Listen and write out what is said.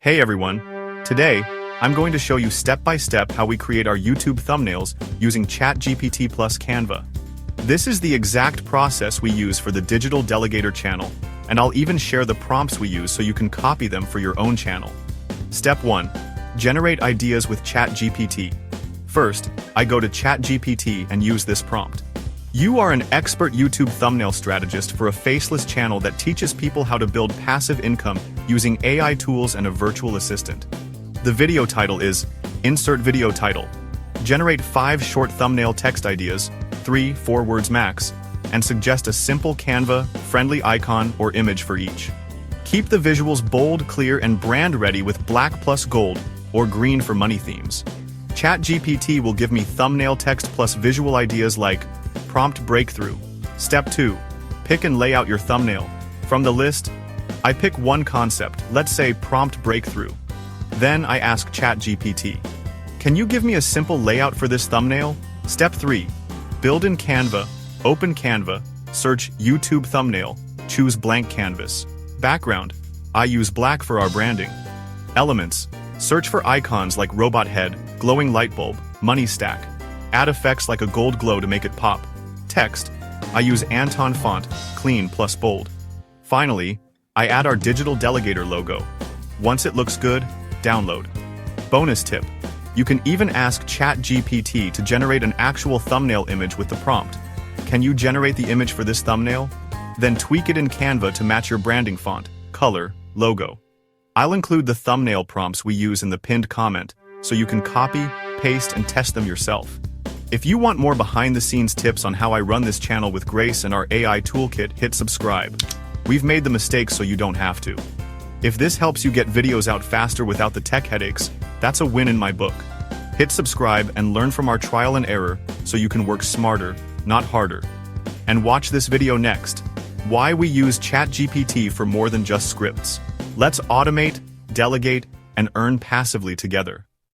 Hey everyone! Today, I'm going to show you step-by-step how we create our YouTube thumbnails using ChatGPT plus Canva. This is the exact process we use for the Digital Delegator channel, and I'll even share the prompts we use so you can copy them for your own channel. Step 1. Generate ideas with ChatGPT. First, I go to ChatGPT and use this prompt. You are an expert YouTube thumbnail strategist for a faceless channel that teaches people how to build passive income using AI tools and a virtual assistant. The video title is Insert Video Title. Generate 5 short thumbnail text ideas, 3-4 words max, and suggest a simple Canva-friendly icon or image for each. Keep the visuals bold, clear, and brand ready with black plus gold or green for money themes. ChatGPT will give me thumbnail text plus visual ideas like Prompt Breakthrough. Step 2. Pick and lay out your thumbnail. From the list, I pick one concept, let's say Prompt Breakthrough. Then I ask ChatGPT, can you give me a simple layout for this thumbnail? Step 3. Build in Canva. Open Canva. Search YouTube thumbnail. Choose blank canvas. Background. I use black for our branding. Elements. Search for icons like robot head, glowing light bulb, money stack. Add effects like a gold glow to make it pop. Text. I use Anton font, clean plus bold. Finally, I add our Digital Delegator logo. Once it looks good, download. Bonus tip. You can even ask ChatGPT to generate an actual thumbnail image with the prompt. Can you generate the image for this thumbnail? Then tweak it in Canva to match your branding font, color, logo. I'll include the thumbnail prompts we use in the pinned comment, so you can copy, paste, and test them yourself. If you want more behind-the-scenes tips on how I run this channel with Grace and our AI toolkit, hit subscribe. We've made the mistakes so you don't have to. If this helps you get videos out faster without the tech headaches, that's a win in my book. Hit subscribe and learn from our trial and error so you can work smarter, not harder. And watch this video next. Why we use ChatGPT for more than just scripts. Let's automate, delegate, and earn passively together.